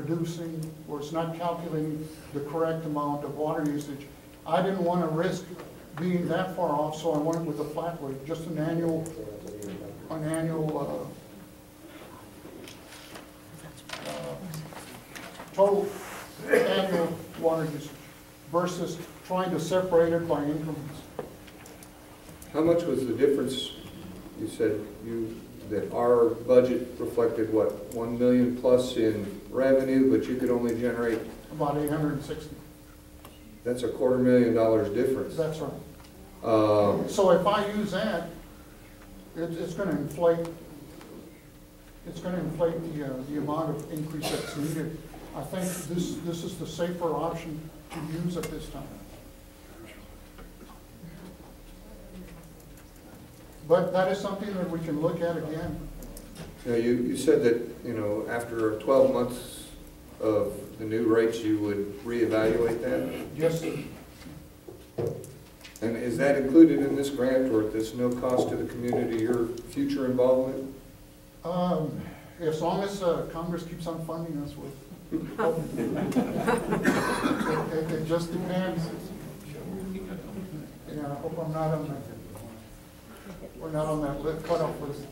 producing, or it's not calculating the correct amount of water usage. I didn't want to risk being that far off, so I went with a flat rate, just an annual total annual water usage versus trying to separate it by increments. How much was the difference? You said that our budget reflected what, 1 million plus in revenue, but you could only generate About 860. that's $250,000 difference. That's right. So if I use that, it's going to inflate. It's going to inflate the amount of increase that's needed. I think this is the safer option to use at this time. But that is something that we can look at again. Now, you said that, after 12 months of the new rates, you would reevaluate that? Yes, sir. And is that included in this grant, or at this no cost to the community, your future involvement? As long as Congress keeps on funding us with. It just depends. I hope I'm not on that. We're not on that cutoff list.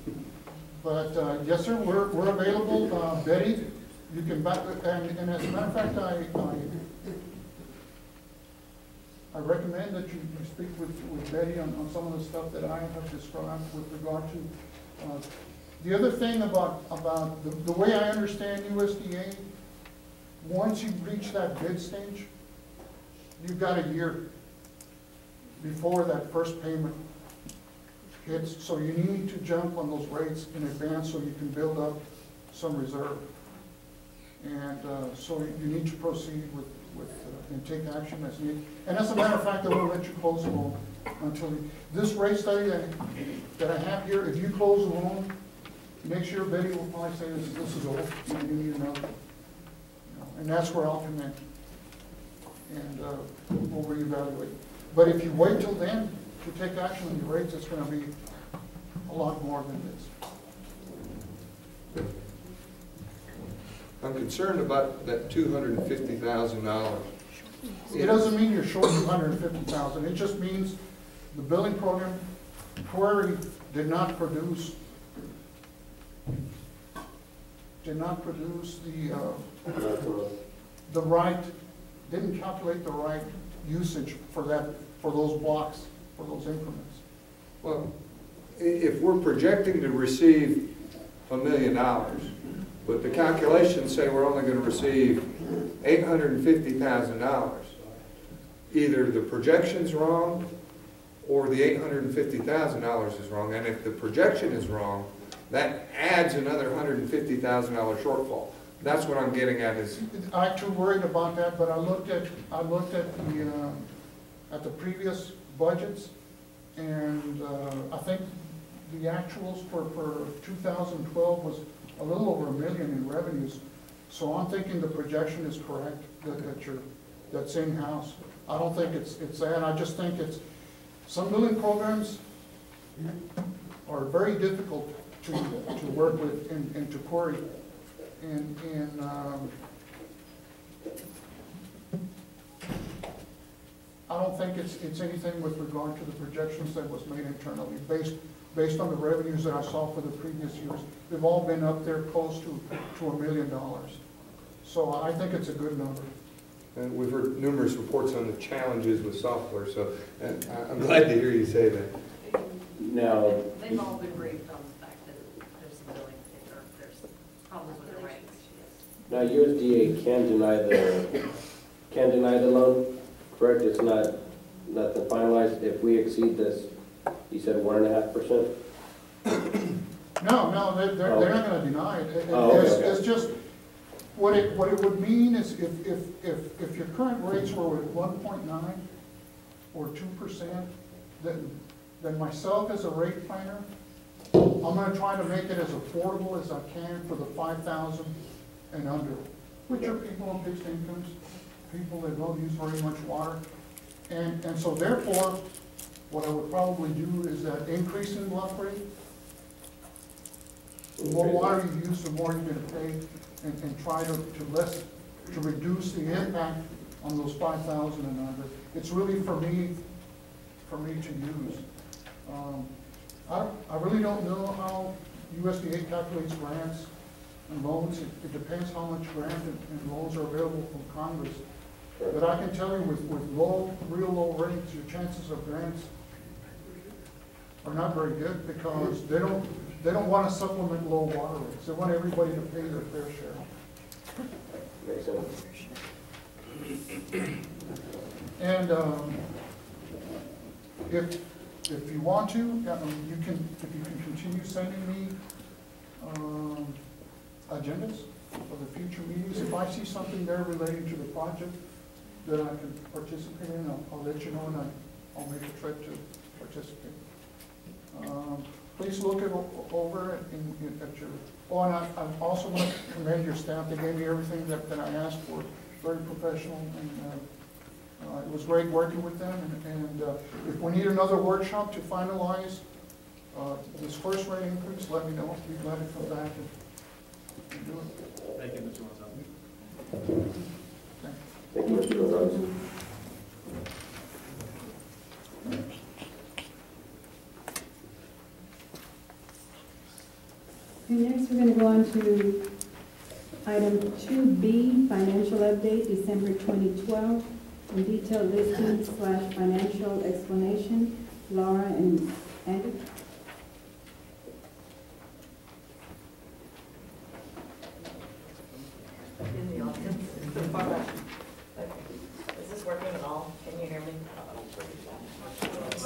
But yes, sir, we're available. Betty, you can back, and as a matter of fact, I recommend that you speak with Betty on some of the stuff that I have described with regard to. The other thing about the way I understand USDA, once you reach that bid stage, you've got a year before that first payment hits, so you need to jump on those rates in advance so you can build up some reserve. And so you need to proceed with and take action as needed. And as a matter of fact, I will let you close the loan until this rate study that I have here. If you close the loan, next year Betty will probably say this is old. You need another. And that's where I'll come in, and we'll reevaluate. But if you wait till then to take action on your rates, it's going to be a lot more than this. I'm concerned about that $250,000. It doesn't mean you're short $250,000. It just means the billing program query did not produce the right, didn't calculate the right usage for those blocks, for those increments. Well, if we're projecting to receive $1 million, but the calculations say we're only going to receive $850,000, either the projection's wrong or the $850,000 is wrong. And if the projection is wrong, that adds another $150,000 shortfall. That's what I'm getting at. Is I'm too worried about that, but I looked at the previous budgets, and I think the actuals for 2012 was a little over $1 million in revenues. So I'm thinking the projection is correct, that's in-house. I don't think it's that. I just think it's, some billing programs are very difficult to work with and to query. And I don't think it's anything with regard to the projections that was made internally, based on the revenues that I saw for the previous years. They've all been up there close to $1 million. So I think it's a good number. and we've heard numerous reports on the challenges with software, so I'm glad to hear you say that. Now, They've all been briefed on the fact that there's some billing, or there's problems with the rates. now USDA can deny the loan, correct? It's not nothing finalized. If we exceed this, you said 1.5%. No, they're not going to deny it. It's just what it would mean is if your current rates were at 1.9 or 2%, then myself as a rate planner, I'm going to try to make it as affordable as I can for the 5,000 and under, which are people on fixed incomes, people that don't use very much water, and so therefore, what I would probably do is that increase in bluff rate. The more water you use, the more you're going to pay. and try to reduce the impact on those 5,000 and under. It's really for me to use. I really don't know how USDA calculates grants and loans. It depends how much grant and loans are available from Congress. But I can tell you with real low rates, your chances of grants are not very good because they don't want to supplement low water rates. They want everybody to pay their fair share. Makes sense. And if you want to, if you can continue sending me agendas for the future meetings. If I see something there relating to the project that I can participate in, I'll let you know, and I'll make a trip to participate. Please look it over at your, oh, and I also want to commend your staff. They gave me everything that I asked for, very professional, and it was great working with them. And if we need another workshop to finalize this first rate increase, let me know. I'll be glad to come back and do it. Thank you, Mr. Gonzalez. Thank you, Mr. Gonzalez. Okay, next we're going to go on to item 2B, financial update, December 2012, in detailed listing / financial explanation. Laura and Andy. In the audience. Okay. Is this working at all? Can you hear me? It's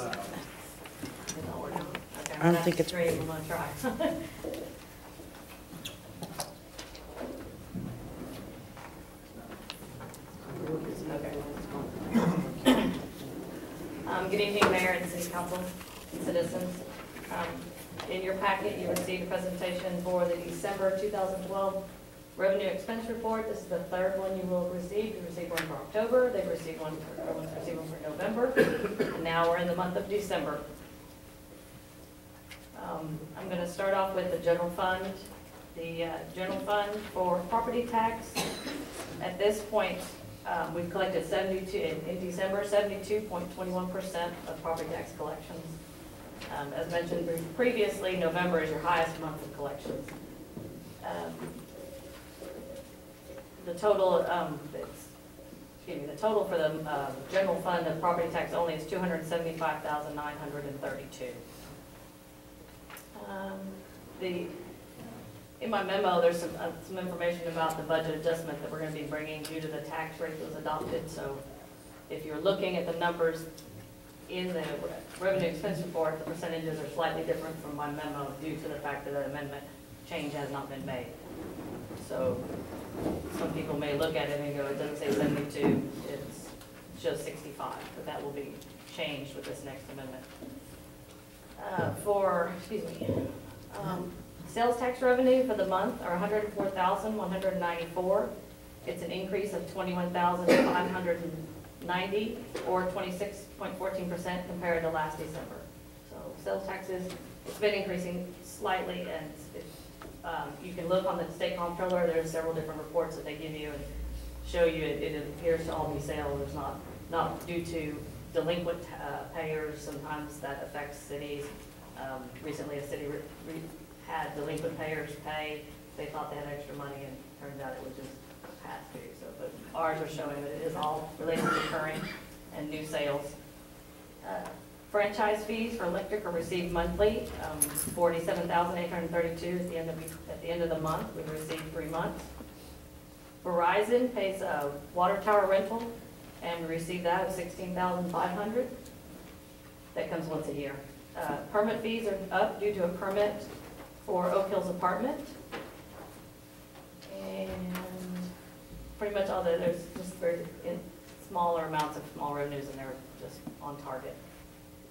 not working. Okay, I don't think it's great. I'm gonna try. Okay. Good evening, Mayor and City Council and citizens. In your packet, you received a presentation for the December 2012 Revenue Expense Report. This is the third one you will receive. You received one for October, they've received one for, everyone's received one for November, and now we're in the month of December. I'm going to start off with the general fund. The general fund for property tax, at this point, we've collected 72, in December, 72.21% of property tax collections. As mentioned previously, November is your highest month of collections. The total, the total for the general fund of property tax only is $275,932. In my memo, there's some information about the budget adjustment that we're going to be bringing due to the tax rate that was adopted. So if you're looking at the numbers in the revenue expense report, the percentages are slightly different from my memo due to the fact that an amendment change has not been made. So some people may look at it and go, it doesn't say 72, it's just 65, but that will be changed with this next amendment. Sales tax revenue for the month are $104,194. It's an increase of $21,590 or 26.14% compared to last December. So sales taxes, it's been increasing slightly, and you can look on the state comptroller. There's several different reports that they give you and show you it appears to all be sales. It's not due to delinquent payers. Sometimes that affects cities. Recently, a city had delinquent payers pay. They thought they had extra money, and turns out it was just past due. So, but ours are showing that it is all related to current and new sales. Franchise fees for electric are received monthly, $47,832 at the end of the month. We received 3 months. Verizon pays a water tower rental, and we receive that of $16,500. That comes once a year. Permit fees are up due to a permit for Oak Hills apartment, and pretty much all there's just very smaller amounts of small revenues, and they're just on target.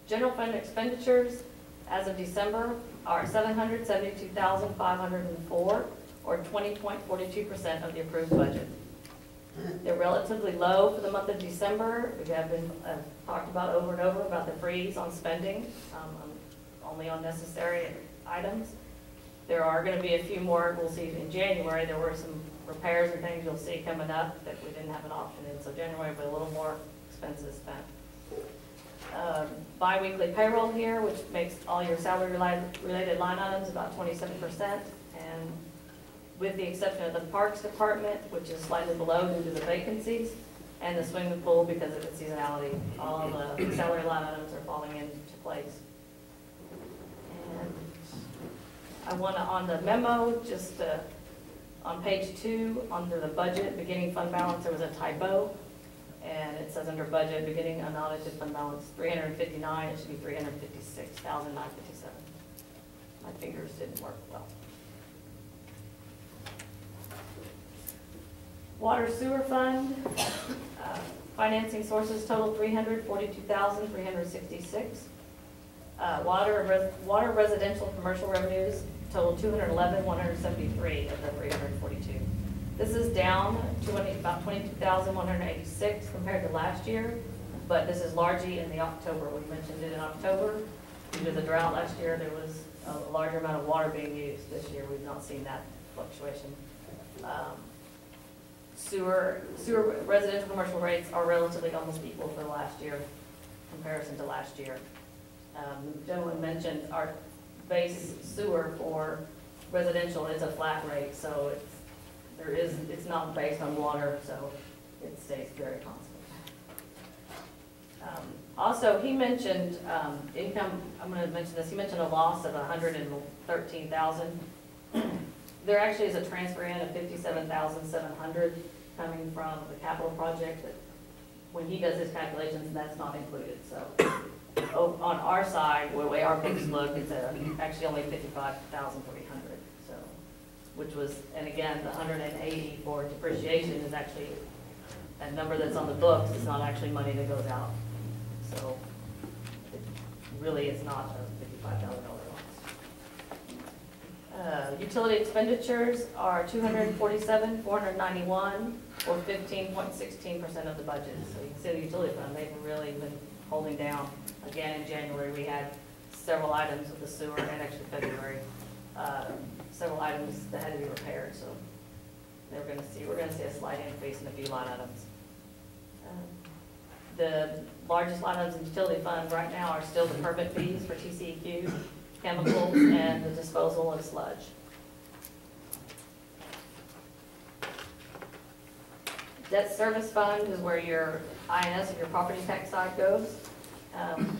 General fund expenditures as of December are $772,504, or 20.42% of the approved budget. They're relatively low for the month of December. We have been talked about over and over about the freeze on spending, only on necessary items. There are going to be a few more. We'll see in January. There were some repairs and things you'll see coming up that we didn't have an option in, so January will be a little more expenses spent. Bi-weekly payroll here, which makes all your salary related line items about 27%, and with the exception of the Parks Department, which is slightly below due to the vacancies, and the swimming pool because of its seasonality, all the salary line items are falling into place. And I want to, on the memo, just on page 2, under the budget, beginning fund balance, there was a typo. And it says under budget, beginning unaudited fund balance, 359, it should be 356,957. My fingers didn't work well. Water sewer fund, financing sources total 342,366. Water residential commercial revenues total 211,173 of the 342. This is down about 22,186 compared to last year, but this is largely in the October. We mentioned it in October. Due to the drought last year, there was a larger amount of water being used. This year, we've not seen that fluctuation. Sewer residential commercial rates are relatively almost equal for last year, comparison to last year. The gentleman mentioned our base sewer for residential is a flat rate, so it's not based on water, so it stays very constant. Also, he mentioned income. I'm going to mention this. He mentioned a loss of 113,000. There actually is a transfer in of 57,700 coming from the capital project. That when he does his calculations, that's not included. So on our side, the way our books look, it's actually only 55,300. So, which was, and again, the 180 for depreciation is actually that number that's on the books. It's not actually money that goes out. So it really is not a $55,000 loss. Utility expenditures are $247,491, or 15.16% of the budget. So you can see the utility fund, they've really been holding down. Again, in January, we had several items with the sewer, and actually February, several items that had to be repaired. So we're going to see a slight increase in a few line items. The largest line items in the utility fund right now are still the permit fees for TCEQ, chemicals, and the disposal of sludge. Debt service fund is where your INS and your property tax side goes.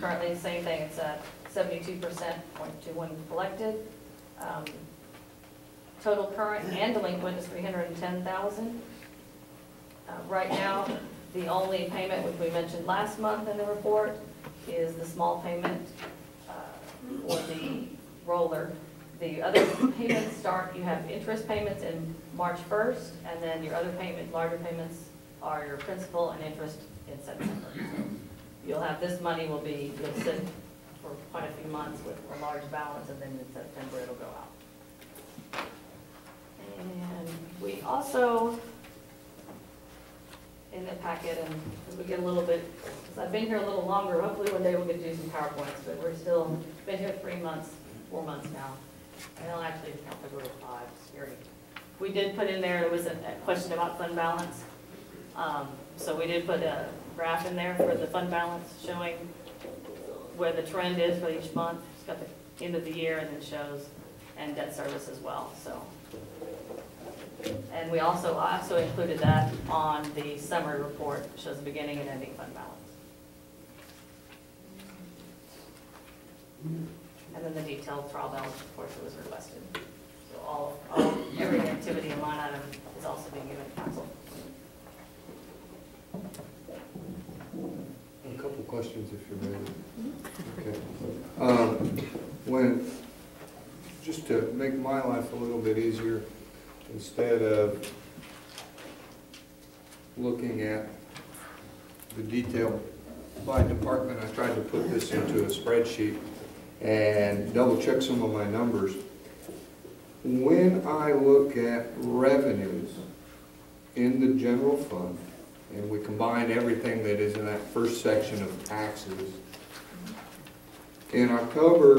Currently, the same thing. It's at 72.21 collected. Total current and delinquent is 310,000. Right now, the only payment, which we mentioned last month in the report, is the small payment for the roller. The other payments start, you have interest payments in March 1st, and then your other larger payments are your principal and interest in September. So you'll have, this money you'll sit for quite a few months with a large balance, and then in September it'll go out. And we also, in the packet, and as we get a little bit, because I've been here a little longer, hopefully one day we'll get to do some PowerPoints, but we're still, been here 4 months now. And I'll actually count February 5, scary. We did put in there was a question about fund balance. So we did put a graph in there for the fund balance showing where the trend is for each month. It's got the end of the year and then shows, and debt service as well. So, and I also included that on the summary report. It shows the beginning and ending fund balance. And then the detailed trial balance, of course, it was requested. So every activity and line item is also being given to council. A couple questions if you're ready. Okay. Just to make my life a little bit easier, instead of looking at the detail by department, I tried to put this into a spreadsheet and double check some of my numbers. When I look at revenues in the general fund, and we combine everything that is in that first section of taxes, in October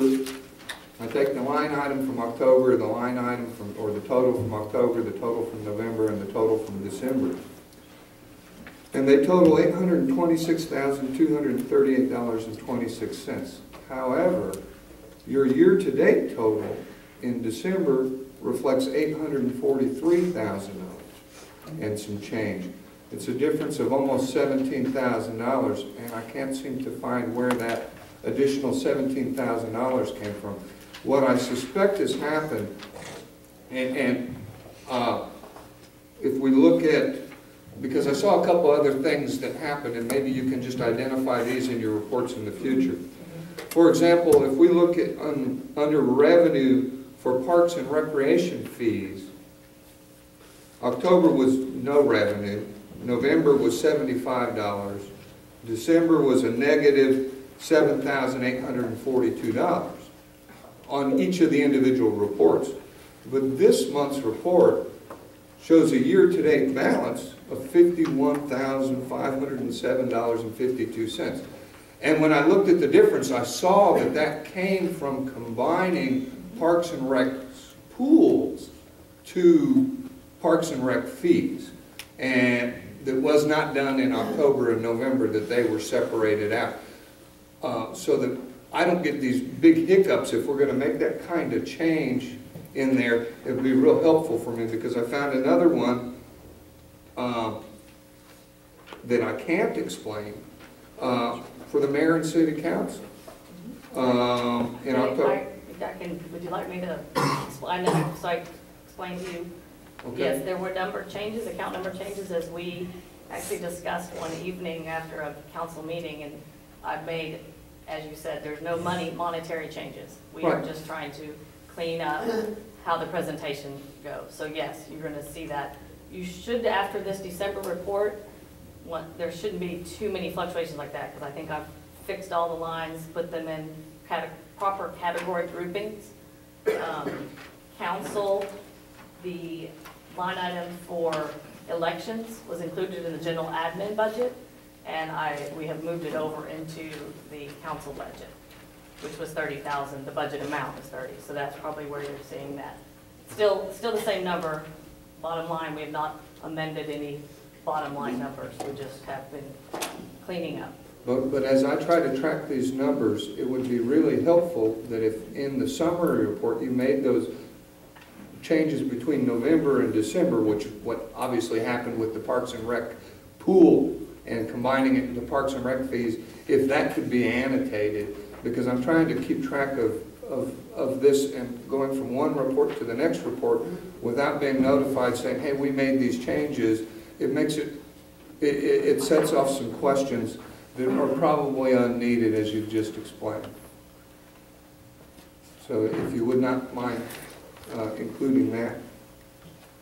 I take the line item from October, the line item from, or the total from October, the total from November, and the total from December. And they total $826,238.26. However, your year-to-date total in December reflects $843,000 and some change. It's a difference of almost $17,000, and I can't seem to find where that additional $17,000 came from. What I suspect has happened, and if we look at, because I saw a couple other things that happened, and maybe you can just identify these in your reports in the future. For example, if we look at under revenue for parks and recreation fees, October was no revenue, November was $75, December was a negative $7,842 on each of the individual reports. But this month's report shows a year-to-date balance of $51,507.52. And when I looked at the difference, I saw that that came from combining Parks and Rec pools to Parks and Rec fees. And that was not done in October and November, that they were separated out. So that I don't get these big hiccups. If we're going to make that kind of change in there, it would be real helpful for me, because I found another one that I can't explain for the mayor and city council in October. Would you like me to explain that, so I explain to you? Okay. Yes, there were number changes, account number changes, as we actually discussed one evening after a council meeting, and I've made, as you said, there's no monetary changes. We are Right. just trying to clean up how the presentation goes. So yes, you're going to see that. You should, after this December report, there shouldn't be too many fluctuations like that, because I think I've fixed all the lines, put them in proper category groupings. Council, the line item for elections was included in the general admin budget, and we have moved it over into the council budget, which was $30,000. The budget amount was 30, so that's probably where you're seeing that. Still the same number. Bottom line, we have not amended any bottom line numbers. We just have been cleaning up. But as I try to track these numbers, it would be really helpful that if in the summary report you made those changes between November and December, which what obviously happened with the Parks and Rec pool and combining it into Parks and Rec fees, if that could be annotated, because I'm trying to keep track of this and going from one report to the next report without being notified saying, hey, we made these changes. It makes it sets off some questions that are probably unneeded, as you've just explained. So if you would not mind including that.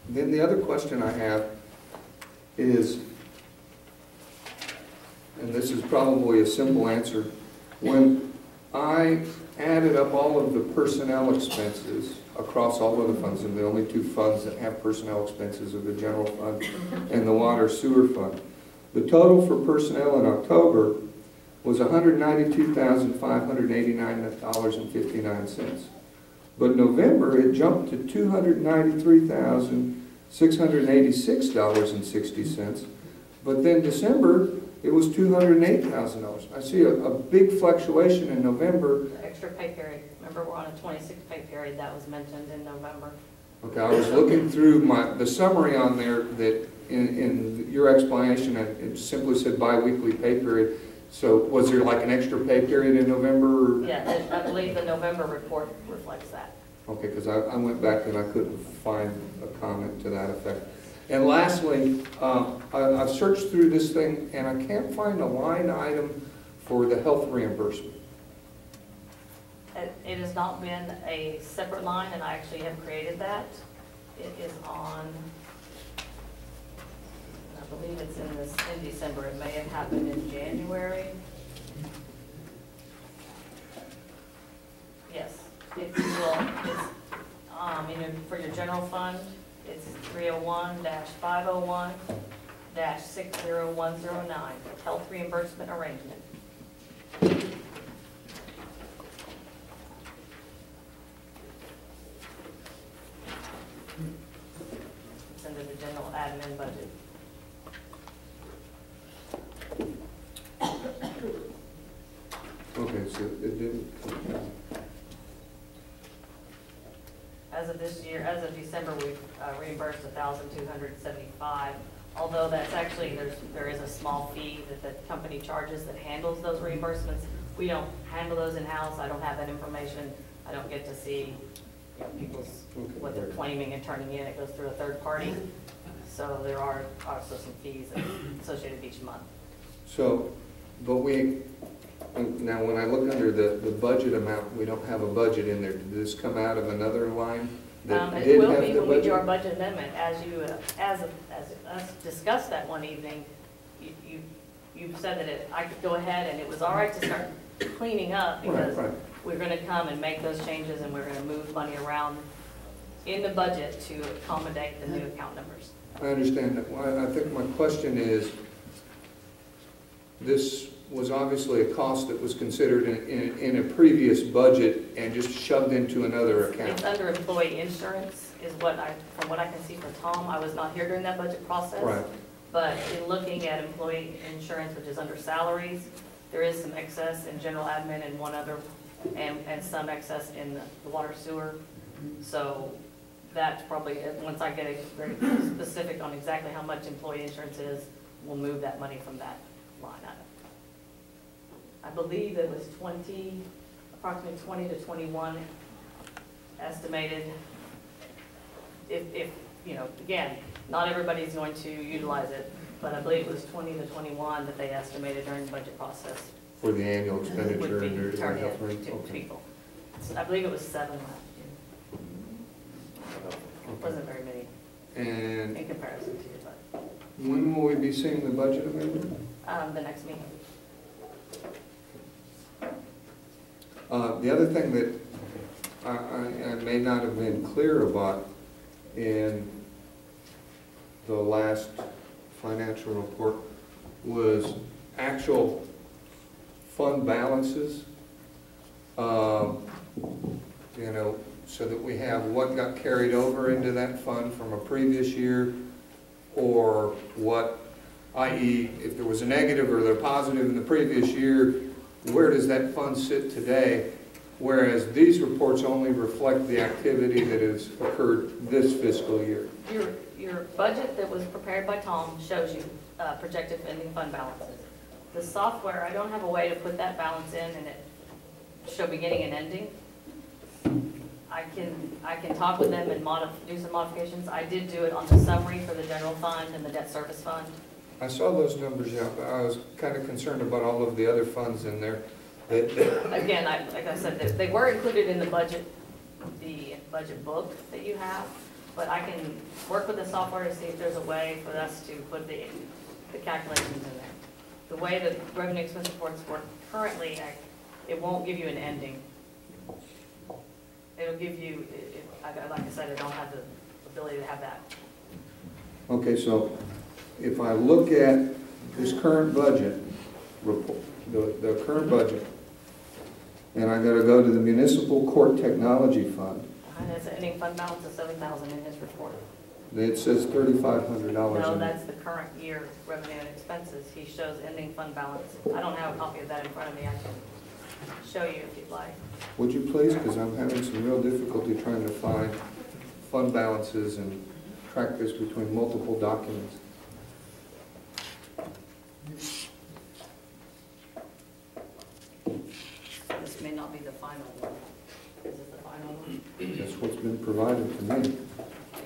Then the other question I have is, and this is probably a simple answer, when I added up all of the personnel expenses across all of the funds, and the only two funds that have personnel expenses are the general fund and the water sewer fund, the total for personnel in October was $192,589.59. But November, it jumped to $293,686.60. But then December, it was $208,000. I see a big fluctuation in November. The extra pay period. Remember, we're on a 26 pay period. That was mentioned in November. Okay, I was looking through the summary on there that in your explanation, it simply said bi-weekly pay period. So was there like an extra pay period in November? Yeah, I believe the November report reflects that. Okay, because I went back and I couldn't find a comment to that effect. And lastly, I've searched through this thing and I can't find a line item for the health reimbursement. It has not been a separate line, and I actually have created that. It is on, I believe it's in December. It may have happened in January. Yes, if you will, it's, for your general fund, it's 301-501-60109, health reimbursement arrangement. admin budget. Okay, so it didn't, As of this year, as of December, we've reimbursed 1,275. Although that's actually, there is a small fee that the company charges that handles those reimbursements. We don't handle those in-house. I don't have that information. I don't get to see, people's, what they're claiming and turning in. It goes through a third party. So there are also some fees associated each month. so, but now when I look under the budget amount, we don't have a budget in there. Did this come out of another line that It did will have be the when we do our budget? budget amendment. As us discussed that one evening, you said that I could go ahead and it was all right to start cleaning up because Right. we're gonna come and make those changes and we're gonna move money around in the budget to accommodate the new account numbers. I understand that. Well, I think my question is, this was obviously a cost that was considered in a previous budget and just shoved into another account. It's under employee insurance is from what I can see from Tom. I was not here during that budget process. Right. But in looking at employee insurance, which is under salaries, there is some excess in general admin and one other, and some excess in the water sewer. So that's probably, once I get very specific on exactly how much employee insurance is, we'll move that money from that line item. I believe it was approximately 20 to 21 estimated. If again, not everybody's going to utilize it, but I believe it was 20 to 21 that they estimated during the budget process For the annual expenditure. would be and turned health in rate? to Okay. people. So I believe it was 7 last year. It wasn't very many And in comparison to your budget. when will we be seeing the budget amendment? The next meeting. The other thing that I may not have been clear about in the last financial report was actual fund balances. So that we have what got carried over into that fund from a previous year, or what, i.e., if there was a negative or they're positive in the previous year, where does that fund sit today? Whereas these reports only reflect the activity that has occurred this fiscal year. Your budget that was prepared by Tom shows you projected ending fund balances. The software, I don't have a way to put that balance in and it show beginning and ending. I can talk with them and do some modifications. I did do it on the summary for the general fund and the debt service fund. I saw those numbers, yeah, but I was kind of concerned about all of the other funds in there. Again, like I said, they were included in the budget book that you have, but I can work with the software to see if there's a way for us to put the calculations in there. The way the revenue expense reports work currently, it won't give you an ending. It'll give you, like I said, I don't have the ability to have that. Okay, so if I look at this current budget report, the current budget, and I gotta go to the municipal court technology fund, And it's an ending fund balance of 7,000 in his report. it says $3,500 No, in it. that's the current year revenue and expenses. He shows ending fund balance. I don't have a copy of that in front of me. I can show you if you'd like. Would you please, because I'm having some real difficulty trying to find fund balances and track this between multiple documents. This may not be the final one. Is it the final one? That's what's been provided to me.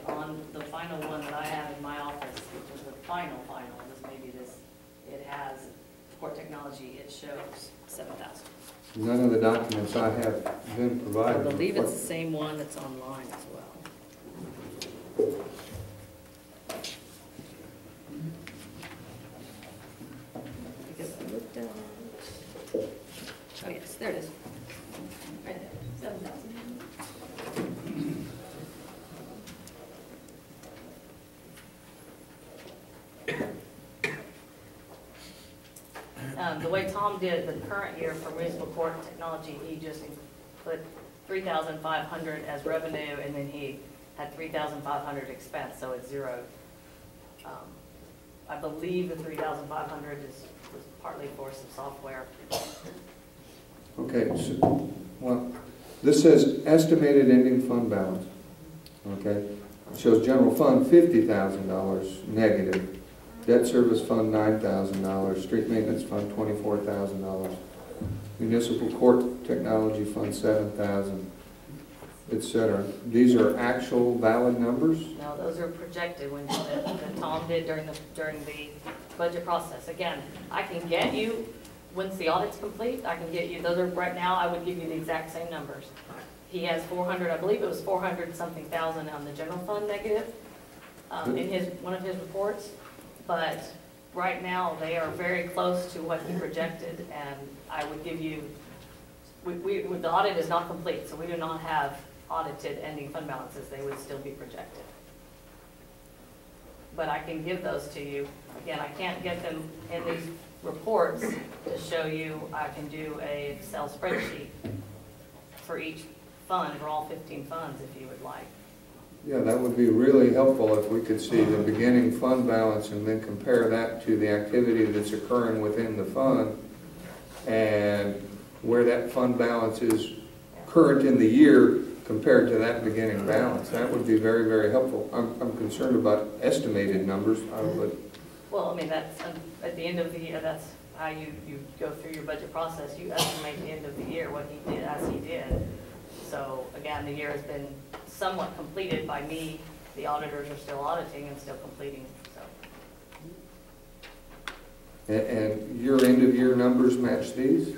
On the final one that I have in my office, which is the final, this may be this, it has court technology, it shows 7,000. None of the documents I have been I provided. believe it's the same one that's online as well. Because I looked at it. Oh, yes, there it is. Right there, 7,000. The way Tom did the current year for municipal court technology, he just put 3,500 as revenue, and then he had 3,500 expense, so it's zeroed. I believe the 3,500 was partly for some software. Okay, so, well, this says estimated ending fund balance, okay? It shows general fund $50,000 negative, debt service fund $9,000, street maintenance fund $24,000, municipal court technology fund $7,000, etc. These are actual valid numbers? No, those are projected when that Tom did during the budget process. Again, I can get you, once the audit's complete, I can get you, those are, right now, I would give you the exact same numbers. He has 400, I believe it was 400 something thousand on the general fund negative, in one of his reports. But right now, they are very close to what he projected, and I would give you, the audit is not complete, so we do not have audited ending fund balances. They would still be projected. But I can give those to you. Again, I can't get them in these reports to show you. I can do a Excel spreadsheet for each fund, for all 15 funds, if you would like. Yeah, that would be really helpful if we could see the beginning fund balance and then compare that to the activity that's occurring within the fund and where that fund balance is current in the year compared to that beginning balance. That would be very, very helpful. I'm concerned about estimated numbers, but... Well, I mean, that's, at the end of the year, that's how you go through your budget process. You estimate the end of the year what he did, as he did. So, again, the year has been somewhat completed by me. The auditors are still auditing and still completing, so. And your end-of-year numbers match these?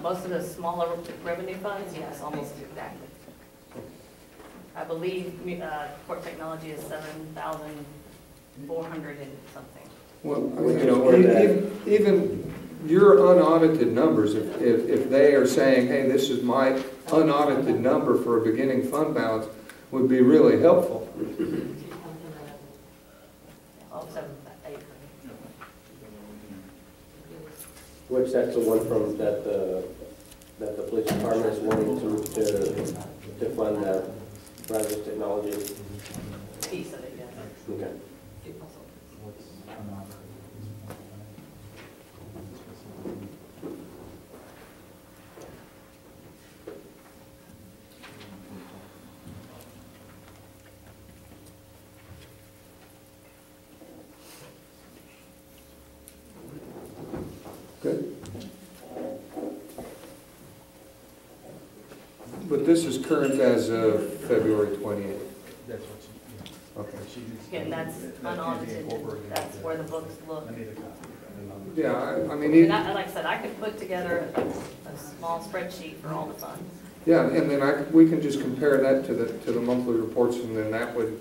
Most of the smaller revenue funds, yes, almost exactly. I believe court technology is 7,400 and something. Well, you know, even your unaudited numbers, if they are saying, hey, this is my unaudited number for a beginning fund balance, would be really helpful. Oh, 7,800. Which that's the one from that the police department is wanting to fund that Brazos technology. Piece of it, yes. Okay. Good. But this is current as of February 28th. That's what she, Okay. Again, that's unaudited, that's where the books look. I need a copy. Yeah, I mean, And like I said, I could put together a small spreadsheet for all the funds. yeah, and then we can just compare that to the monthly reports, and then that would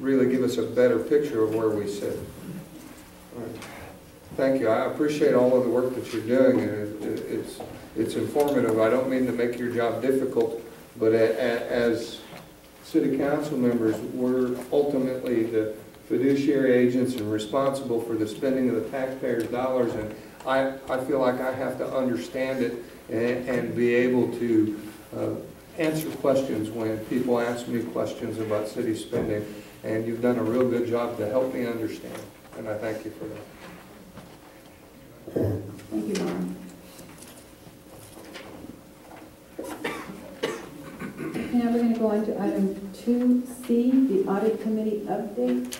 really give us a better picture of where we sit. All right. Thank you. I appreciate all of the work that you're doing, and it's informative. I don't mean to make your job difficult, but as city council members, we're ultimately the fiduciary agents and responsible for the spending of the taxpayers' dollars, and I feel like I have to understand it and be able to answer questions when people ask me questions about city spending, and you've done a real good job to help me understand, and I thank you for that. Thank you, Ron. Now we're going to go on to item 2C, the audit committee update.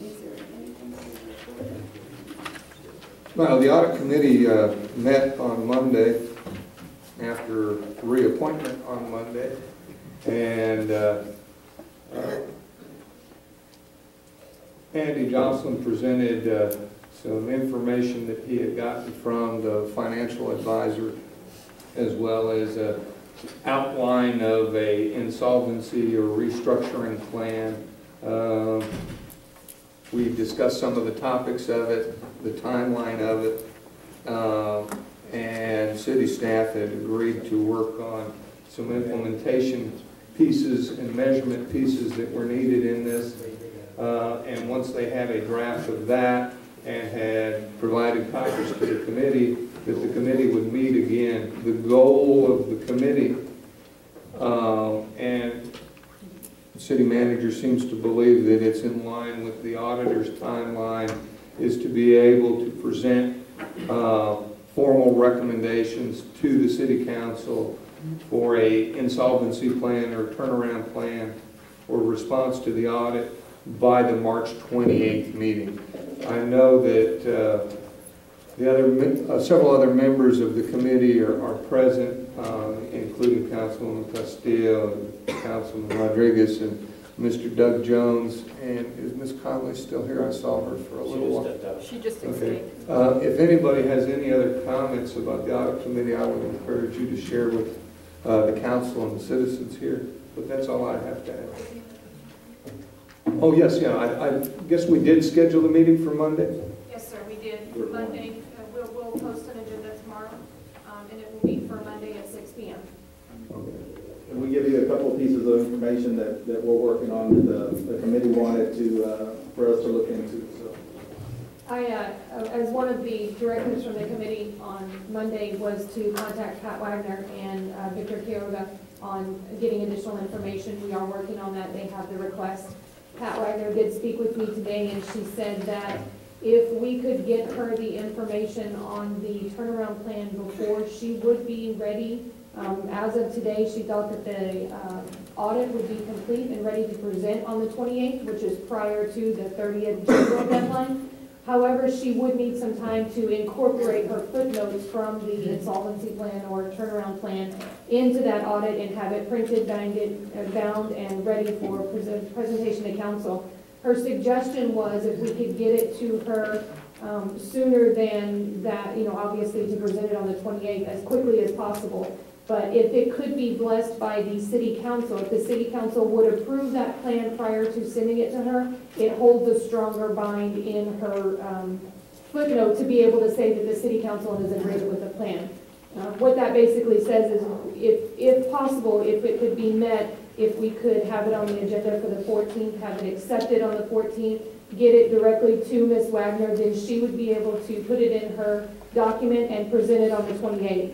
Is there anything to report? Well, the audit committee met on Monday after reappointment on Monday, and Andy Jocelyn presented some information that he had gotten from the financial advisor, as well as an outline of a insolvency or restructuring plan. We discussed some of the topics of it, the timeline of it, and city staff had agreed to work on some implementation pieces and measurement pieces that were needed in this. And once they had a draft of that and had provided copies to the committee, that the committee would meet again. The goal of the committee, and city manager seems to believe that it's in line with the auditor's timeline, is to be able to present formal recommendations to the city council for a insolvency plan or turnaround plan or response to the audit by the March 28th meeting. I know that several other members of the committee are present, including Councilwoman Castillo, Councilman Rodriguez, and Mr. Doug Jones. And is Ms. Conley still here? I saw her for a little while. She just Okay. If anybody has any other comments about the audit committee, I would encourage you to share with the council and the citizens here. But that's all I have to add. Oh, yes, yeah, I guess we did schedule the meeting for Monday? Yes, sir, we did. For Monday, we'll post an agenda tomorrow, and it will be for Monday at 6 p.m. Okay. And we give you a couple of pieces of information that we're working on that the committee wanted for us to look into, so. As one of the directives from the committee on Monday was to contact Pat Wagner and Victor Quiroga on getting additional information. We are working on that. They have the request. Pat Wagner did speak with me today, and she said that if we could get her the information on the turnaround plan before she would be ready. As of today, she thought that the audit would be complete and ready to present on the 28th, which is prior to the 30th January deadline. However, she would need some time to incorporate her footnotes from the insolvency plan or turnaround plan into that audit and have it printed, bound, and ready for presentation to council. Her suggestion was if we could get it to her sooner than that, obviously to present it on the 28th as quickly as possible. But if it could be blessed by the city council, if the city council would approve that plan prior to sending it to her, it holds a stronger bind in her footnote to be able to say that the city council is agreed with the plan. What that basically says is, if possible, if it could be met, if we could have it on the agenda for the 14th, have it accepted on the 14th, get it directly to Ms. Wagner, then she would be able to put it in her document and present it on the 28th.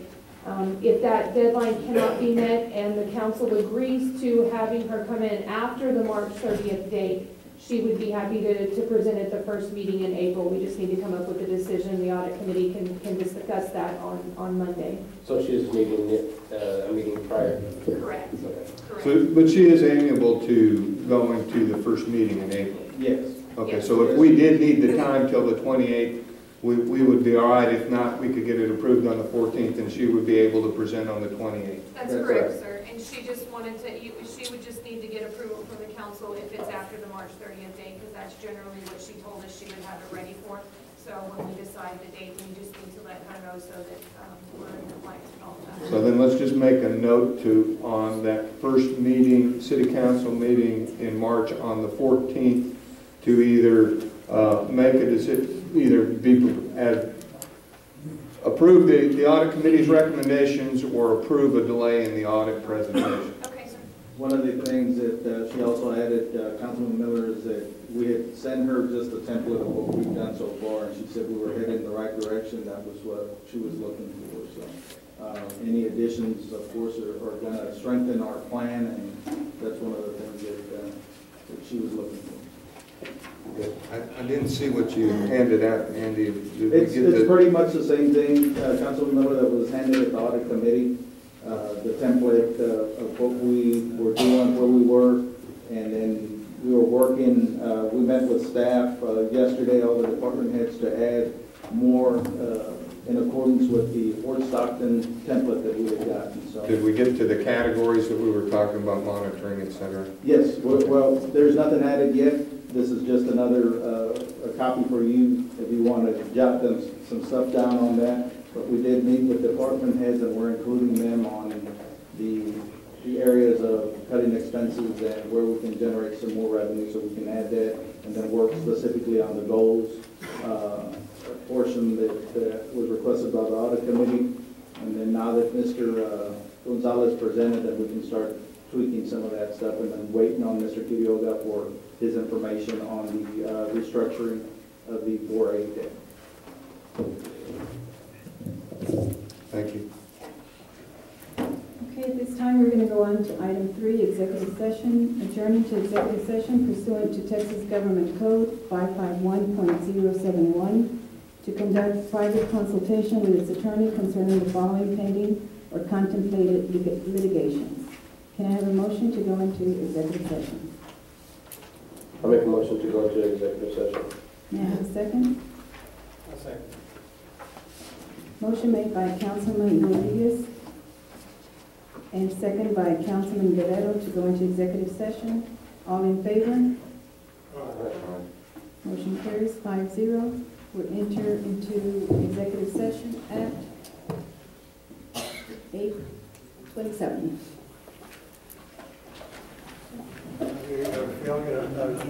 If that deadline cannot be met and the council agrees to having her come in after the March 30th date, she would be happy to present at the first meeting in April. We just need to come up with a decision. The audit committee can discuss that on Monday. So she's needing a meeting prior? Correct. Okay. Correct. So, but she is amiable to going to the first meeting in April? Yes. Okay, Yes. so if we did need the time till the 28th, we would be all right. If not, we could get it approved on the 14th, and she would be able to present on the 28th. That's correct, sir. And she just wanted to, she would just need to get approval from the council if it's after the March 30th date, because that's generally what she told us she would have it ready for. So when we decide the date, we just need to let her know so that we're in compliance with all of that. So then let's just make a note on that first meeting, city council meeting in March on the 14th, to either make a decision, approve the audit committee's recommendations or approve a delay in the audit presentation. Okay, sir. One of the things that she also added, Councilman Miller, is that we had sent her just a template of what we've done so far, and she said we were heading in the right direction. That was what she was looking for. So any additions, of course, are going to strengthen our plan, and that's one of the things that she was looking for. I didn't see what you handed out, Andy. Did we It's get the- pretty much the same thing, Councilman Miller, that was handed at the audit committee. The template of what we were doing, where we were, and then we were working, we met with staff yesterday, all the department heads, to add more in accordance with the Fort Stockton template that we had gotten, so. Did we get to the categories that we were talking about, monitoring, et cetera? Yes, well, there's nothing added yet. This is just another a copy for you if you want to jot some stuff down on that. But we did meet with department heads, and we're including them on the areas of cutting expenses and where we can generate some more revenue, so we can add that, and then work specifically on the goals portion that was requested by the audit committee. And then now that Mr. Gonzalez presented, that we can start tweaking some of that stuff, and then waiting on Mr. Quiroga for his information on the restructuring of the 4A debt. Thank you. Okay, at this time, time, we're going to go on to item 3, executive session. Adjourning to executive session pursuant to Texas Government Code 551.071 to conduct private consultation with its attorney concerning the following pending or contemplated litigations. Can I have a motion to go into executive session? I'll make a motion to go into executive session. May I have a second? I'll second. Motion made by Councilman Rodriguez and second by Councilman Guerrero to go into executive session. All in favor? Motion carries 5-0. We'll enter into executive session at 8:27.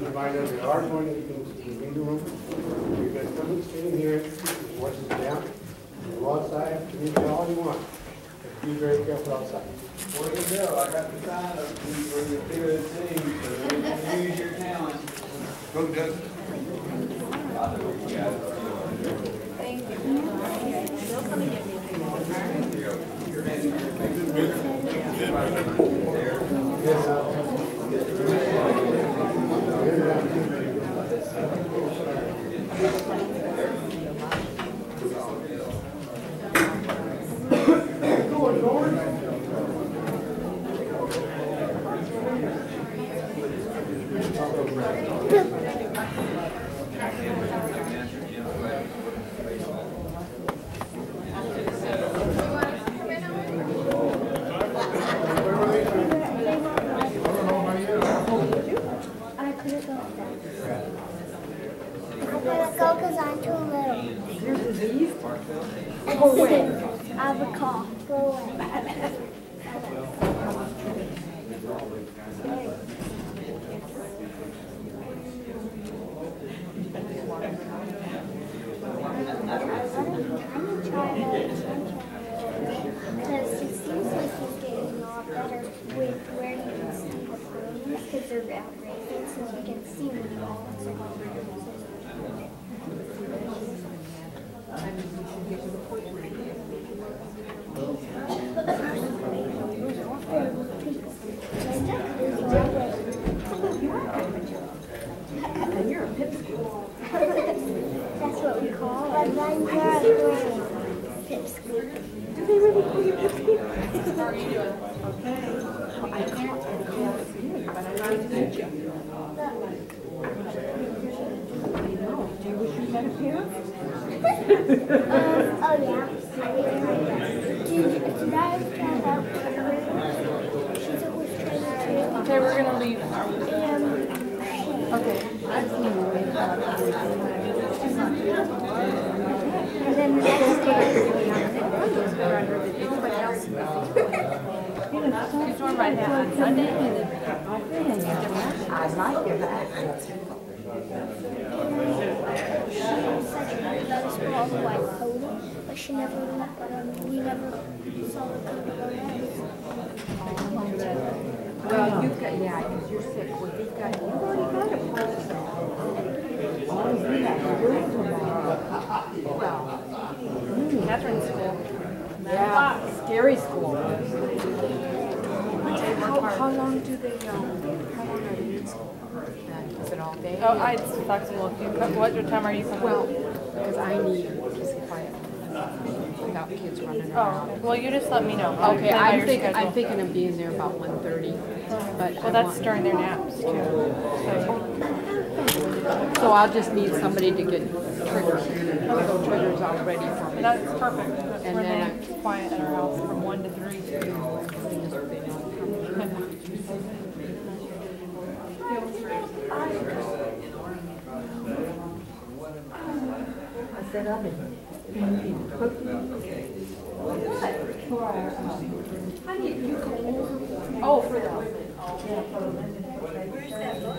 Remind us, we are going to the room. You guys come and stay in here, watch it down. Go outside, you can do all you want. Be very careful outside. Before you go, I got the sign up for the good team, so you can use your talent. Go, Doug. Because I'm too little. Your disease? Go away. I have a cough. Go away. Because it seems like he's getting a lot better with where you can see the balloons because they're outrageous so you can see them all. And you're a pipsqueak. That's what we call it. Pipsqueak. Do they really call you pipsqueak? Okay. Well, I can't but I'd like to meet you. Do you wish you had a pair? Oh yeah. Did I try out she's always trying to Okay, we're gonna leave. Okay. I've seen you wait and then the next day She's doing right now on Sunday. I like your back. small white pony, but we never saw the color. Well, you've got, yeah, because you're sick. Well, you've already got a pony. All you have to do is tomorrow. Well, Catherine's school. yeah, scary school. How long do they, how long are they in school? Is it all day? Oh, it's flexible. If you come, what time are you coming? Well, because I need peace and quiet without kids running around. Oh, well, you just let me know. Okay, I'll plan I'm your thinking, schedule. I'm thinking of being there about 1:30, but Well, that's during their naps too. so I'll just need somebody to get triggers, triggers all ready for me. That's perfect. That's And when then they quiet at our house from 1 to 3. I said I've been cooking. For our, Oh, for that. where's that book?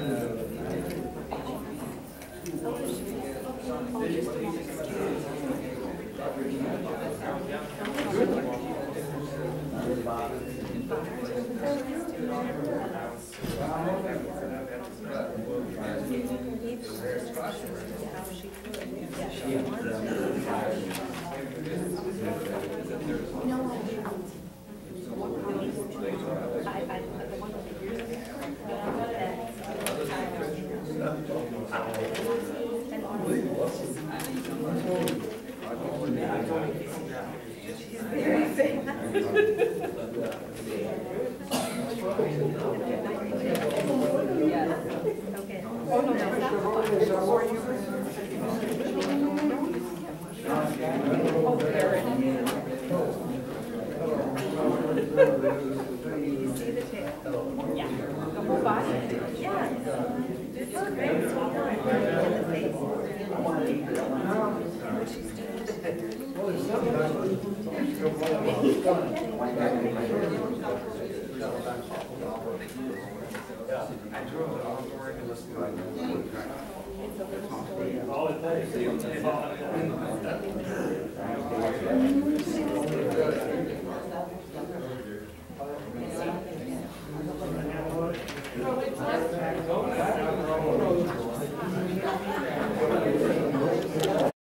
All